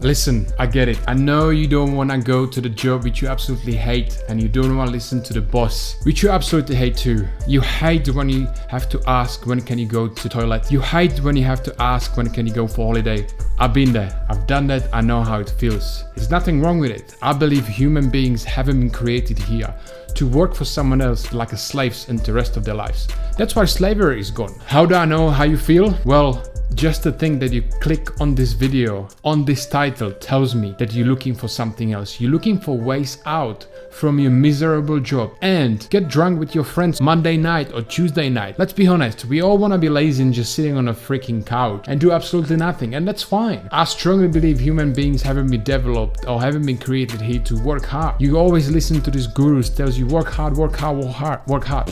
Listen, I get it. I know you don't want to go to the job which you absolutely hate, and you don't want to listen to the boss which you absolutely hate too. You hate when you have to ask when can you go to toilet. You hate when you have to ask when can you go for holiday. I've been there, I've done that, I know how it feels. There's nothing wrong with it. I believe human beings haven't been created here to work for someone else like a slaves in the rest of their lives. That's why slavery is gone. How do I know how you feel? Well, just the thing that you click on this video, on this title, tells me that you're looking for something else. You're looking for ways out from your miserable job and get drunk with your friends Monday night or Tuesday night. Let's be honest, we all want to be lazy and just sitting on a freaking couch and do absolutely nothing, and that's fine. I strongly believe human beings haven't been developed or haven't been created here to work hard. You always listen to these gurus tells you work hard, work hard, work hard, work hard.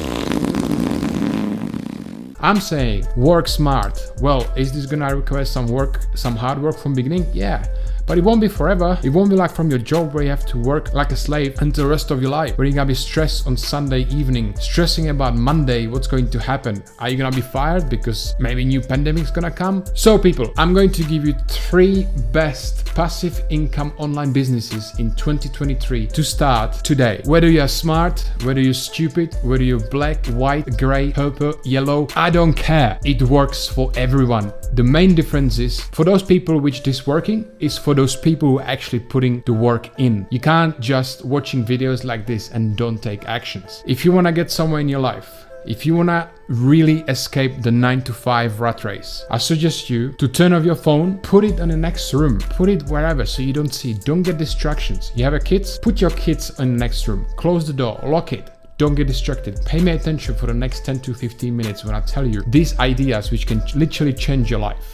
I'm saying work smart. Well, is this gonna require some hard work from beginning? Yeah. But it won't be forever. It won't be like from your job where you have to work like a slave until the rest of your life, where you're gonna be stressed on Sunday evening, stressing about Monday, what's going to happen. Are you gonna be fired because maybe new pandemic's gonna come? So people, I'm going to give you 3 best passive income online businesses in 2023 to start today. Whether you're smart, whether you're stupid, whether you're black, white, gray, purple, yellow, I don't care. It works for everyone. The main difference is for those people which this working is for those people who are actually putting the work in. You can't just watching videos like this and don't take actions. If you want to get somewhere in your life, if you want to really escape the 9-to-5 rat race, I suggest you to turn off your phone, put it in the next room, put it wherever so you don't see, don't get distractions. You have a kids, put your kids in the next room, close the door, lock it. Don't get distracted. Pay me attention for the next 10 to 15 minutes when I tell you these ideas which can literally change your life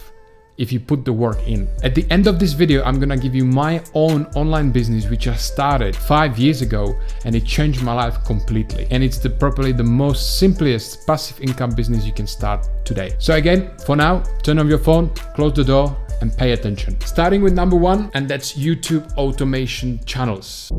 if you put the work in. At the end of this video, I'm gonna give you my own online business which I started 5 years ago, and it changed my life completely. And it's probably the most simplest passive income business you can start today. So again, for now, turn off your phone, close the door, and pay attention. Starting with number 1, and that's YouTube automation channels.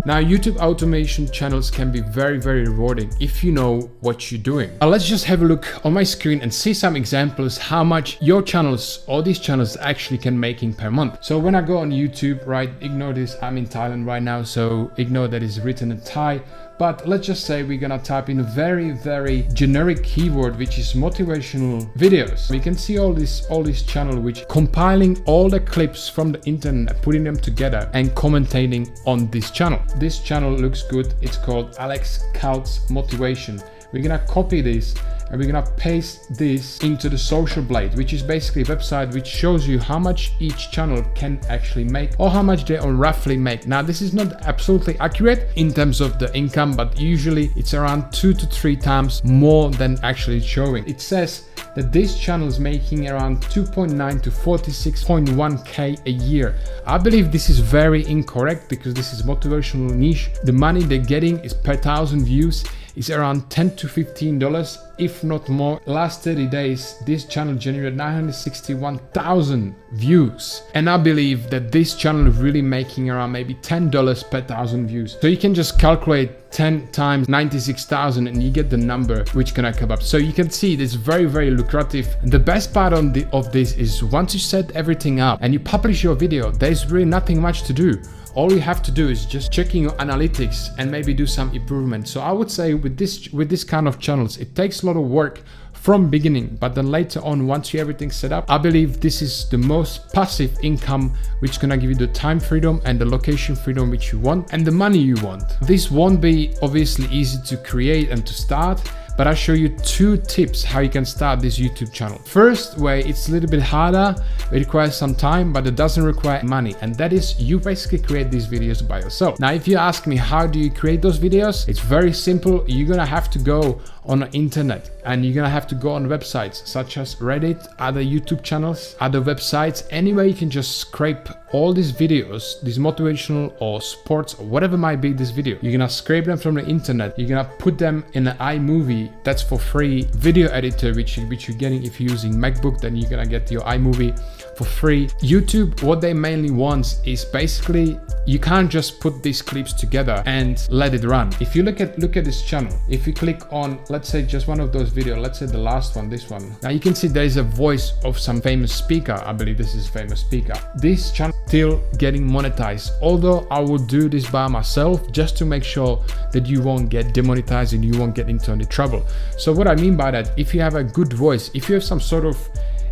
Now, YouTube automation channels can be very, very rewarding if you know what you're doing. Let's just have a look on my screen and see some examples how much your channels or these channels actually can making per month. So when I go on YouTube, right, ignore this, I'm in Thailand right now, so ignore that it's written in Thai. But let's just say we're gonna type in a very, very generic keyword, which is motivational videos. We can see all this channel which compiling all the clips from the internet, putting them together and commentating on this channel. This channel looks good. It's called Alex Kautz Motivation. We're gonna copy this and we're gonna paste this into the Social Blade, which is basically a website which shows you how much each channel can actually make or how much they roughly make. Now, this is not absolutely accurate in terms of the income, but usually it's around 2 to 3 times more than actually showing. It says that this channel is making around 2.9 to 46.1k a year. I believe this is very incorrect because this is motivational niche. The money they're getting is per 1,000 views is around $10 to $15, if not more. Last 30 days, this channel generated 961,000 views. And I believe that this channel is really making around maybe $10 per 1,000 views. So you can just calculate 10 times 96,000 and you get the number which gonna come up. So you can see it's very, very lucrative. And the best part of this is once you set everything up and you publish your video, there's really nothing much to do. All you have to do is just checking your analytics and maybe do some improvement. So I would say with this kind of channels, it takes a lot of work from beginning, but then later on, once you have everything set up, I believe this is the most passive income which is gonna give you the time freedom and the location freedom which you want and the money you want. This won't be obviously easy to create and to start, but I'll show you 2 tips how you can start this YouTube channel. First way, it's a little bit harder, it requires some time, but it doesn't require money, and that is you basically create these videos by yourself. Now, if you ask me how do you create those videos, it's very simple. You're gonna have to go on the internet and you're gonna have to go on websites such as Reddit, other YouTube channels, other websites, anywhere you can just scrape all these videos, these motivational or sports or whatever might be this video. You're gonna scrape them from the internet, you're gonna put them in an iMovie, that's for free, video editor which you're getting if you're using MacBook, then you're gonna get your iMovie for free. YouTube, what they mainly want is basically you can't just put these clips together and let it run. If you look at this channel, if you click on, let's let's say just one of those videos, let's say the last one, this one. Now you can see there is a voice of some famous speaker. I believe this is a famous speaker. This channel still getting monetized, although I will do this by myself just to make sure that you won't get demonetized and you won't get into any trouble. So what I mean by that, if you have a good voice, if you have some sort of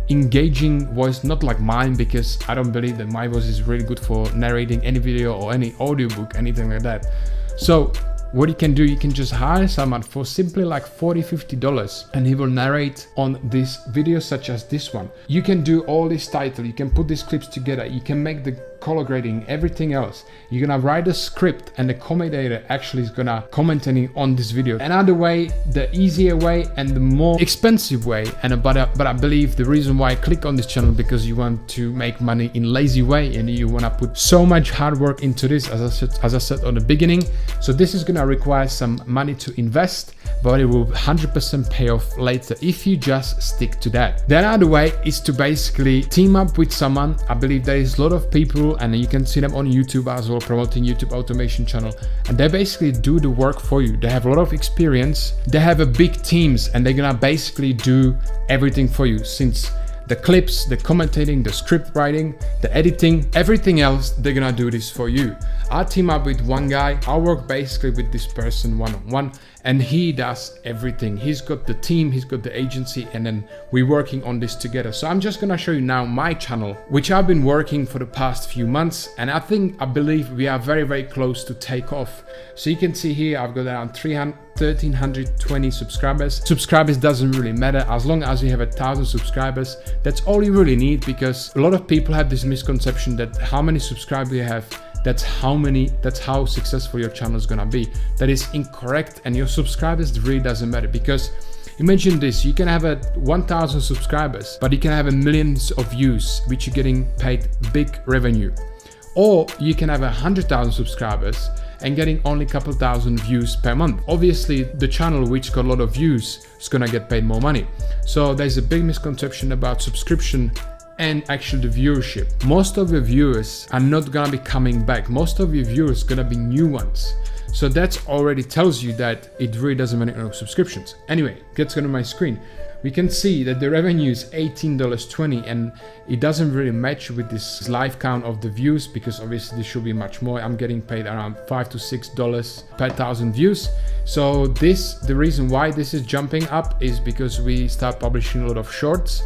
engaging voice, not like mine, because I don't believe that my voice is really good for narrating any video or any audiobook, anything like that. So what you can do, you can just hire someone for simply like $40-50 and he will narrate on this video such as this one. You can do all this title, you can put these clips together, you can make the color grading, everything else. You're gonna write a script and the commentator actually is gonna commenting on this video. Another way, the easier way and the more expensive way, but I believe the reason why I click on this channel, because you want to make money in lazy way and you wanna put so much hard work into this, as I said on the beginning. So this is gonna require some money to invest, but it will 100% pay off later if you just stick to that. The other way is to basically team up with someone. I believe there is a lot of people, and you can see them on YouTube as well, promoting YouTube automation channel, and they basically do the work for you. They have a lot of experience, they have a big teams, and they're gonna basically do everything for you, since the clips, the commentating, the script writing, the editing, everything else, they're gonna do this for you. I team up with one guy, I work basically with this person one-on-one, and he does everything. He's got the team, he's got the agency, and then we're working on this together. So I'm just gonna show you now my channel, which I've been working for the past few months, and I believe we are very, very close to take off. So you can see here, I've got around 1,320 subscribers. Subscribers doesn't really matter, as long as you have 1,000 subscribers, that's all you really need, because a lot of people have this misconception that how many subscribers you have, that's how successful your channel is gonna be. That is incorrect, and your subscribers really doesn't matter, because imagine this, you can have 1,000 subscribers, but you can have millions of views, which you're getting paid big revenue. Or you can have 100,000 subscribers and getting only a couple thousand views per month. Obviously, the channel which got a lot of views is gonna get paid more money. So there's a big misconception about subscription and actually the viewership. Most of your viewers are not gonna be coming back. Most of your viewers are gonna be new ones. So that already tells you that it really doesn't matter no subscriptions. Anyway, let's go to my screen. We can see that the revenue is $18.20, and it doesn't really match with this live count of the views, because obviously this should be much more. I'm getting paid around $5 to $6 per 1,000 views. So the reason why this is jumping up is because we start publishing a lot of shorts,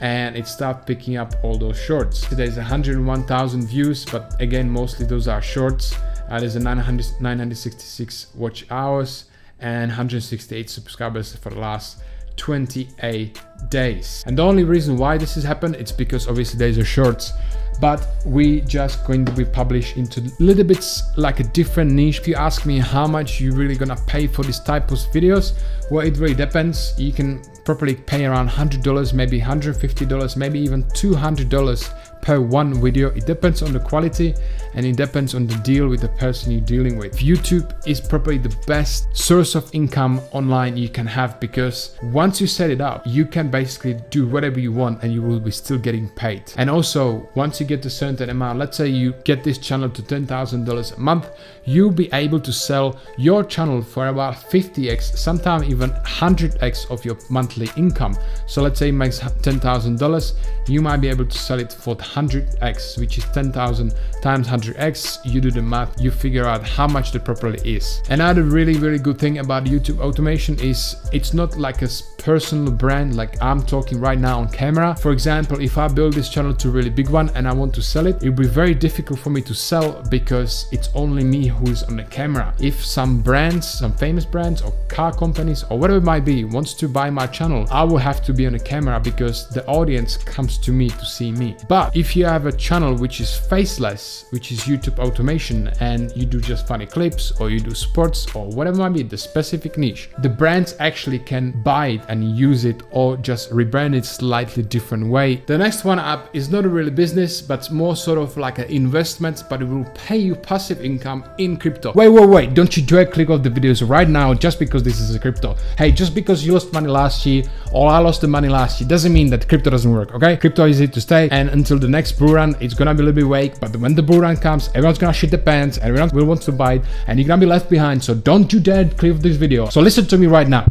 and it starts picking up all those shorts. There's 101,000 views, but again, mostly those are shorts. There's 966 watch hours and 168 subscribers for the last 28 days. And the only reason why this has happened, it's because obviously there's a shorts, but we just going to be published into a little bit like a different niche. If you ask me how much you really gonna pay for this type of videos, well, it really depends. You can probably pay around $100, maybe $150, maybe even $200 per one video. It depends on the quality, and it depends on the deal with the person you're dealing with. YouTube is probably the best source of income online you can have, because once you set it up, you can basically do whatever you want and you will be still getting paid. And also, once you get a certain amount, let's say you get this channel to $10,000 a month, you'll be able to sell your channel for about 50x, sometimes even 100x of your monthly income. So let's say it makes $10,000, you might be able to sell it for 100x, which is 10,000 times 100x. You do the math, you figure out how much that properly is. Another really, really good thing about YouTube automation is it's not like a personal brand like I'm talking right now on camera. For example, if I build this channel to a really big one and I want to sell it, it'll be very difficult for me to sell, because it's only me who's on the camera. If some brands, some famous brands or car companies or whatever it might be wants to buy my channel, I will have to be on the camera, because the audience comes to me to see me. But if you have a channel which is faceless, which is YouTube automation, and you do just funny clips or you do sports or whatever it might be, the specific niche, the brands actually can buy it and use it, or just rebrand it slightly different way. The next one up is not a really business, but more sort of like an investment, but it will pay you passive income in crypto. Wait, don't you dare click off the videos right now just because this is a crypto. Hey, just because you lost money last year or I lost the money last year doesn't mean that crypto doesn't work, okay? Crypto is here to stay, and until the next bull run, it's gonna be a little bit weak, but when the bull run comes, everyone's gonna shit the pants, everyone will want to buy it, and you're gonna be left behind. So don't you dare click off this video. So listen to me right now.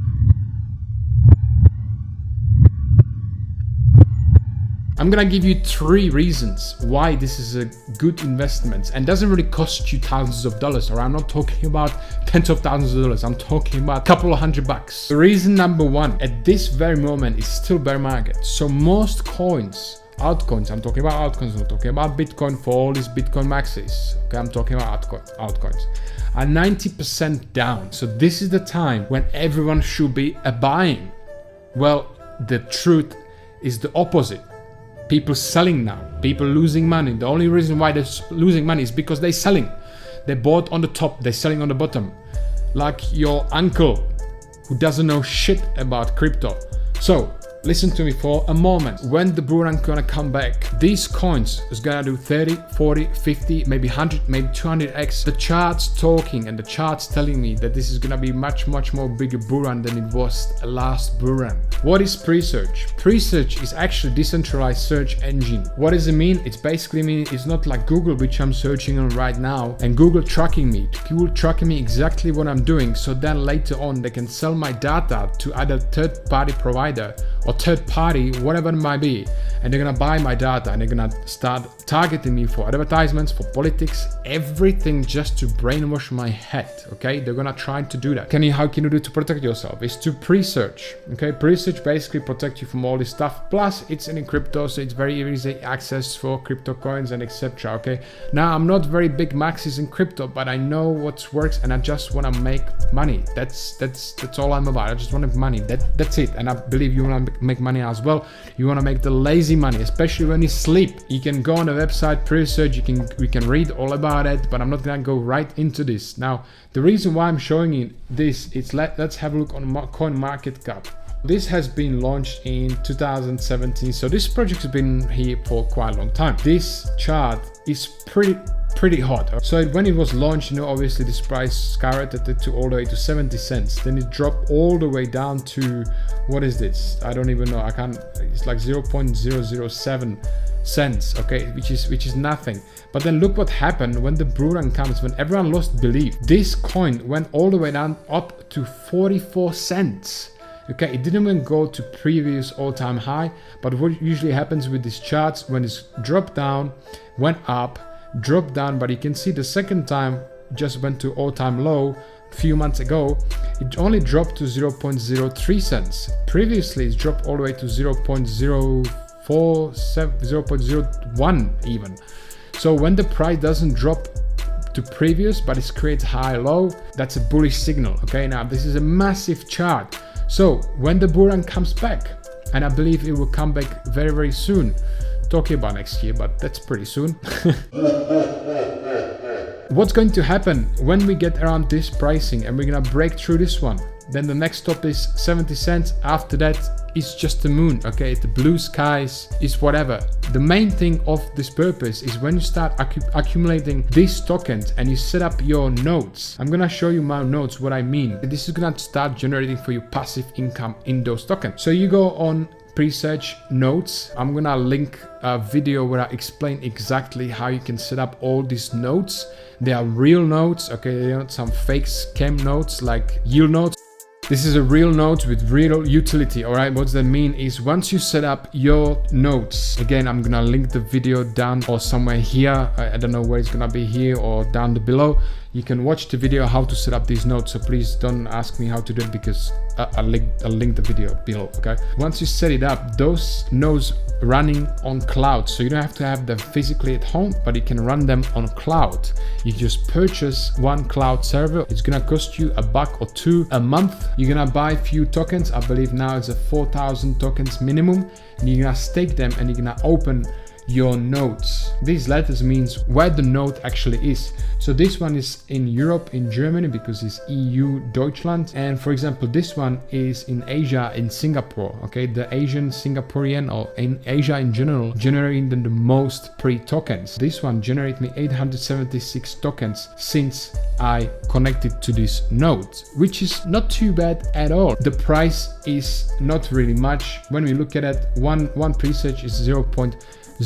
I'm gonna give you 3 reasons why this is a good investment and doesn't really cost you thousands of dollars, or I'm not talking about tens of thousands of dollars, I'm talking about a couple of $100. The reason number 1, at this very moment, is still bear market. So most coins, altcoins, I'm talking about altcoins, I'm talking about Bitcoin for all these Bitcoin maxis, okay, I'm talking about altcoins, are 90% down. So this is the time when everyone should be buying. Well, the truth is the opposite. People selling now, people losing money. The only reason why they're losing money is because they're selling. They bought on the top, they're selling on the bottom. Like your uncle who doesn't know shit about crypto. So listen to me for a moment. When the bull run gonna come back, these coins is gonna do 30, 40, 50, maybe 100, maybe 200x. The chart's talking and the chart's telling me that this is gonna be much more bigger bull run than it was last bull run. What is Presearch? Presearch is actually decentralized search engine. What does it mean? It's basically mean it's not like Google, which I'm searching on right now, and Google tracking me. Google tracking me exactly what I'm doing, so then later on they can sell my data to either third-party provider or third party, whatever it might be, and they're gonna buy my data and they're gonna start targeting me for advertisements, for politics, everything, just to brainwash my head. Okay, they're gonna try to do that. How can you do to protect yourself? Is to Presearch. Okay, Presearch basically protect you from all this stuff. Plus, it's in crypto, so it's very easy access for crypto coins and etc. Okay, now I'm not very big maxis in crypto, but I know what works, and I just wanna make money. That's all I'm about. I just want to make money. That's it. And I believe you wanna make money as well. You want to make the lazy money, especially when you sleep. You can go on the website Presearch, we can read all about it, but I'm not gonna go right into this. Now, the reason why I'm showing you this is let's have a look on CoinMarketCap. This has been launched in 2017, so this project has been here for quite a long time. This chart is pretty hot. So when it was launched, obviously this price skyrocketed to all the way to 70 cents. Then it dropped all the way down to, what is this? I don't even know. It's like 0.007 cents, okay, which is nothing. But then look what happened when the bull run comes, when everyone lost belief. This coin went all the way down up to 44 cents. Okay, it didn't even go to previous all-time high, but what usually happens with these charts, when it's dropped down, went up, dropped down, but you can see the second time just went to all-time low a few months ago. It only dropped to 0.03 cents. Previously it's dropped all the way to 0.047, 0.01 even. So when the price doesn't drop to previous, but it creates high low, that's a bullish signal. Okay, now this is a massive chart. So when the bull run comes back, and I believe it will come back very soon, talking about next year, but that's pretty soon. What's going to happen when we get around this pricing and we're gonna break through this one? Then the next stop is 70 cents. After that, it's just the moon, okay? The blue skies is whatever. The main thing of this purpose is when you start accumulating these tokens and you set up your nodes. I'm gonna show you my nodes, what I mean. This is gonna start generating for you passive income in those tokens. So you go on Presearch nodes. I'm gonna link a video where I explain exactly how you can set up all these nodes. They are real nodes, okay? They're not some fake scam nodes like yield nodes. This is a real node with real utility, all right? What that mean is once you set up your nodes, again, I'm gonna link the video down or somewhere here. I don't know where it's gonna be, here or down below. You can watch the video how to set up these nodes, so please don't ask me how to do it because I'll link the video below, okay? Once you set it up, those nodes running on cloud, so you don't have to have them physically at home, but you can run them on cloud. You just purchase one cloud server. It's gonna cost you $1 or $2 a month. You're gonna buy a few tokens. I believe now it's a 4,000 tokens minimum, and you're gonna stake them and you're gonna open your nodes. These letters means where the node actually is. So this one is in Europe, in Germany, because it's EU Deutschland, and for example this one is in Asia, in Singapore. Okay, the Asian Singaporean, or in Asia in general, generating the most pre-tokens. This one generated me 876 tokens since I connected to this node, which is not too bad at all. The price is not really much. When we look at it, one Presearch is 0.001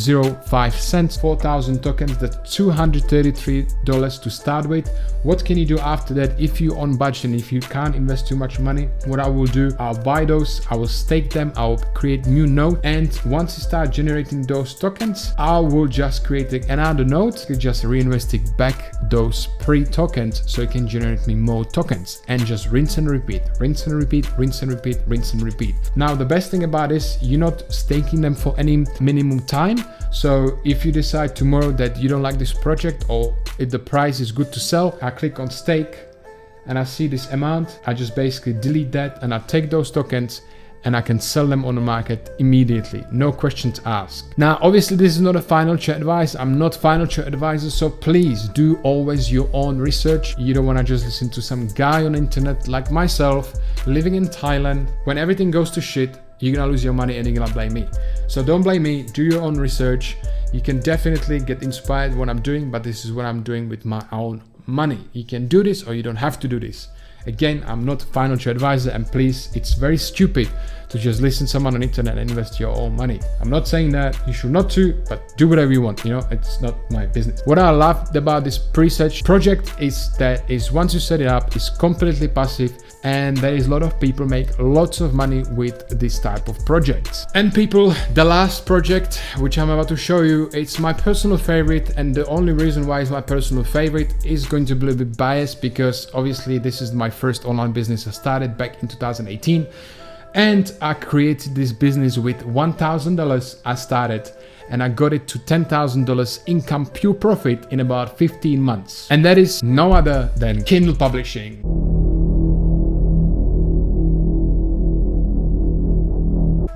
0.05 cents, 4,000 tokens, that's $233 to start with. What can you do after that? If you're on budget and if you can't invest too much money, what I will do, I'll buy those, I will stake them, I'll create new node, and once you start generating those tokens, I will just create another node, just reinvesting back those pre-tokens so it can generate me more tokens, and just rinse and repeat, rinse and repeat, rinse and repeat, rinse and repeat. Now the best thing about this, you're not staking them for any minimum time. So if you decide tomorrow that you don't like this project, or if the price is good to sell, I click on stake and I see this amount, I just basically delete that and I take those tokens and I can sell them on the market immediately, no questions asked. Now, obviously this is not a financial advice. I'm not financial advisor, so please do always your own research. You don't want to just listen to some guy on the internet like myself, living in Thailand. When everything goes to shit, you're gonna lose your money and you're gonna blame me. So don't blame me, do your own research. You can definitely get inspired what I'm doing, but this is what I'm doing with my own money. You can do this or you don't have to do this. Again, I'm not a financial advisor, and please, it's very stupid to just listen to someone on the internet and invest your own money. I'm not saying that you should not to, but do whatever you want, you know, it's not my business. What I loved about this Presage project is that once you set it up, it's completely passive, and there is a lot of people make lots of money with this type of projects. And people, the last project which I'm about to show you, it's my personal favorite, and the only reason why it's my personal favorite is going to be a little bit biased, because obviously this is my first online business I started back in 2018, and I created this business with $1,000 I started, and I got it to $10,000 income, pure profit, in about 15 months. And that is no other than Kindle Publishing.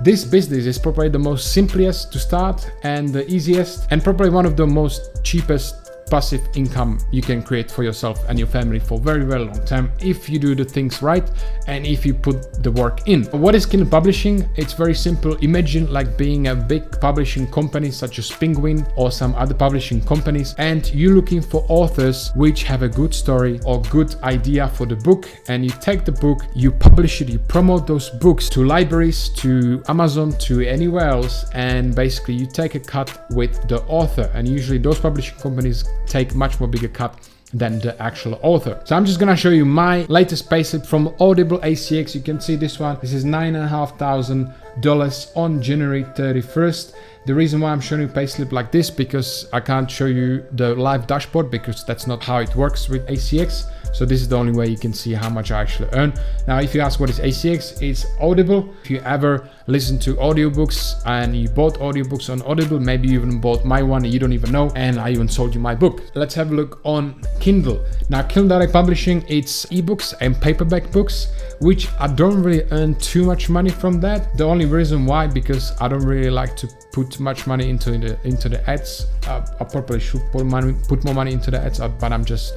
This business is probably the most simplest to start and the easiest, and probably one of the most cheapest passive income you can create for yourself and your family for very, very long time if you do the things right and if you put the work in. What is Kindle Publishing? It's very simple. Imagine like being a big publishing company such as Penguin or some other publishing companies, and you're looking for authors which have a good story or good idea for the book, and you take the book, you publish it, you promote those books to libraries, to Amazon, to anywhere else, and basically you take a cut with the author, and usually those publishing companies take much more bigger cut than the actual author. So I'm just gonna show you my latest payslip from Audible ACX. You can see this one. This is $9,500 on January 31st. The reason why I'm showing you payslip like this, because I can't show you the live dashboard because that's not how it works with ACX. So this is the only way you can see how much I actually earn. Now, if you ask what is ACX, it's Audible. If you ever listen to audiobooks and you bought audiobooks on Audible, maybe you even bought my one and you don't even know, and I even sold you my book. Let's have a look on Kindle. Now, Kindle Direct Publishing, it's ebooks and paperback books, which I don't really earn too much money from that. The only reason why, because I don't really like to put much money into the ads. I probably should put more money into the ads, but I just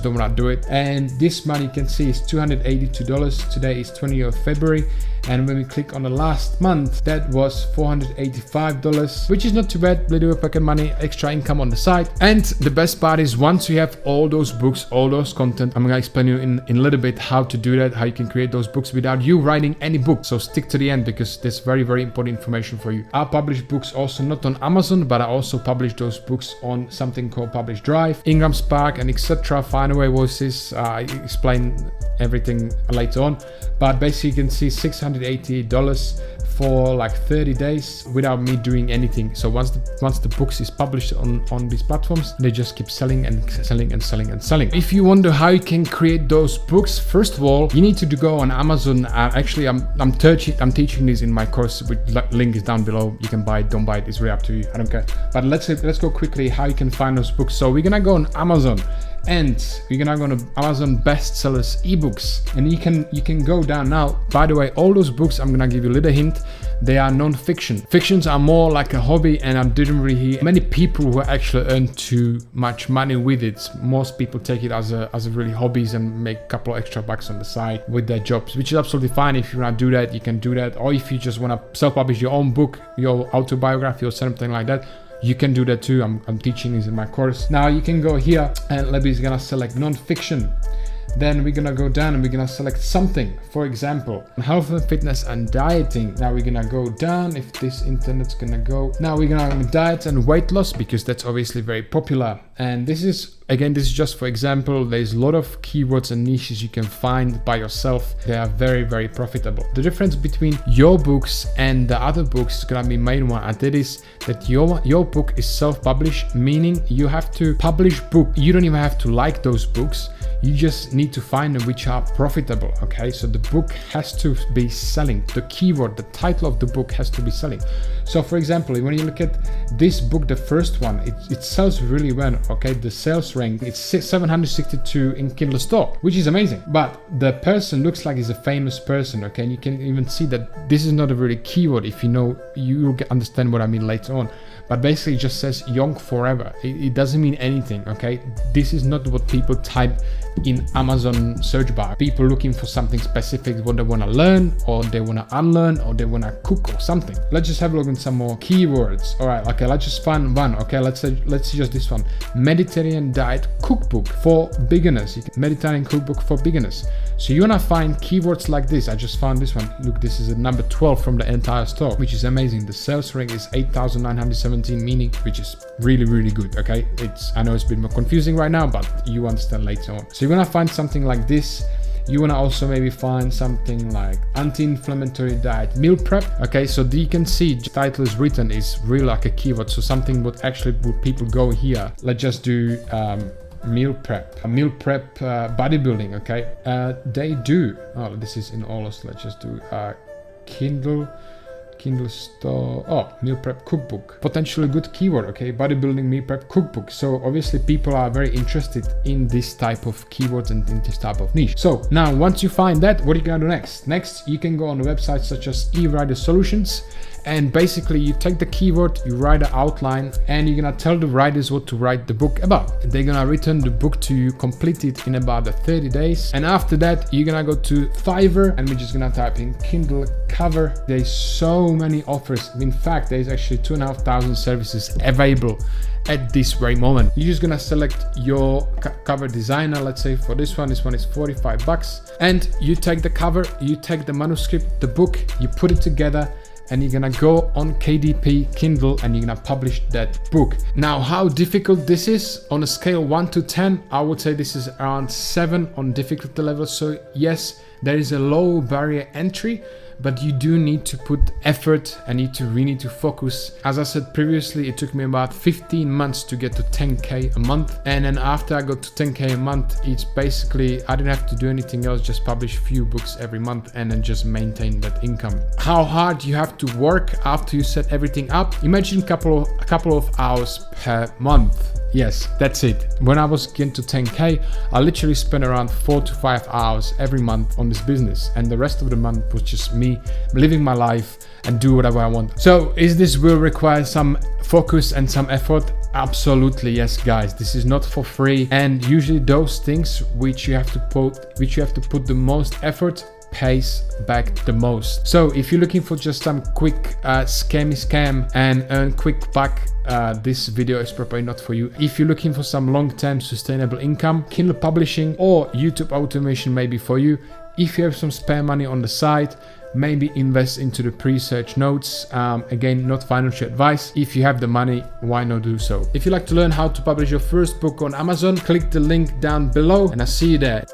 don't want to do it. And this money, you can see, is $282. Today is 20th of February. And when we click on the last month, that was $485, which is not too bad. Little pocket money, extra income on the side. And the best part is, once you have all those books, all those content, I'm gonna explain you in a little bit how to do that, how you can create those books without you writing any book. So stick to the end, because there's very, very important information for you. I publish books also not on Amazon, but I also publish those books on something called Publish Drive, Ingram Spark, and etc. Findaway Voices. I explain everything later on, but basically you can see $688 for like 30 days without me doing anything. So once the books is published on these platforms, they just keep selling and selling and selling and selling. If you wonder how you can create those books, first of all, you need to go on Amazon. Actually, I'm teaching this in my course, which link is down below. You can buy it, don't buy it, it's really up to you. I don't care. But let's go quickly how you can find those books. So we're gonna go on Amazon, and we're gonna go to Amazon bestsellers ebooks, and you can go down now. By the way, all those books, I'm gonna give you a little hint, they are non-fiction. Fictions are more like a hobby, and I didn't really hear many people who actually earn too much money with it. Most people take it as a really hobbies and make a couple of extra bucks on the side with their jobs, which is absolutely fine. If you wanna do that, you can do that. Or if you just wanna self-publish your own book, your autobiography or something like that, you can do that too. I'm teaching this in my course. Now you can go here, and Lebby is gonna select non-fiction. Then we're gonna go down and we're gonna select something. For example, health and fitness and dieting. Now we're gonna go down if this internet's gonna go. Now we're gonna diet and weight loss because that's obviously very popular. And this is, again, this is just for example. There's a lot of keywords and niches you can find by yourself. They are very, very profitable. The difference between your books and the other books is gonna be main one, and that is that your book is self-published, meaning you have to publish book. You don't even have to like those books. You just need to find them which are profitable, okay? So the book has to be selling. The keyword, the title of the book has to be selling. So for example, when you look at this book, the first one, it sells really well, okay? The sales rank, it's 762 in Kindle store, which is amazing. But the person looks like he's a famous person, okay? And you can even see that this is not a really keyword. If you know, you'll understand what I mean later on. But basically it just says young forever. It doesn't mean anything, okay? This is not what people type in Amazon search bar. People looking for something specific, what they want to learn, or they want to unlearn, or they want to cook or something. Let's just have a look at some more keywords. All right, okay, let's just find one. Okay, let's see just this one. Mediterranean diet cookbook for beginners. Mediterranean cookbook for beginners. So you want to find keywords like this. I just found this one. Look, this is a number 12 from the entire store, which is amazing. The sales rank is 8,917, meaning, which is really, really good. Okay, I know it's a bit more confusing right now, but you understand later on. So you want to find something like this. You want to also maybe find something like anti-inflammatory diet meal prep. Okay, so you can see the title is written is really like a keyword. So something would actually would people go here. Let's just do meal prep bodybuilding. Okay, they do. Oh, this is in Aulus. Let's just do Kindle store. Oh, meal prep cookbook, potentially good keyword. Okay, bodybuilding meal prep cookbook. So obviously people are very interested in this type of keywords and in this type of niche. So now once you find that, what are you gonna do next? You can go on the website such as eWriter Solutions, and basically you take the keyword, you write an outline, and you're gonna tell the writers what to write the book about. They're gonna return the book to you completed in about 30 days. And after that, you're gonna go to Fiverr, and we're just gonna type in Kindle cover. There's so many offers. In fact, there's actually 2,500 services available at this very moment. You're just gonna select your cover designer. Let's say for this one is $45, and you take the cover, you take the manuscript, the book, you put it together, and you're gonna go on KDP Kindle and you're gonna publish that book. Now, how difficult this is on a scale 1 to 10, I would say this is around 7 on difficulty level. So yes, there is a low barrier entry, but you do need to put effort and really need to focus. As I said previously, it took me about 15 months to get to 10K a month. And then after I got to 10K a month, it's basically, I didn't have to do anything else, just publish a few books every month and then just maintain that income. How hard you have to work after you set everything up? Imagine a couple of hours per month. Yes, that's it. When I was getting to 10K, I literally spent around 4 to 5 hours every month on this business. And the rest of the month was just me living my life and do whatever I want. So is this will require some focus and some effort? Absolutely, yes, guys. This is not for free. And usually those things which you have to put the most effort pays back the most. So if you're looking for just some quick scam and earn quick buck, this video is probably not for you. If you're looking for some long-term sustainable income, Kindle publishing or YouTube automation may be for you. If you have some spare money on the side, maybe invest into the pre-search notes. Again, not financial advice. If you have the money, why not do so? If you'd like to learn how to publish your first book on Amazon, click the link down below and I'll see you there.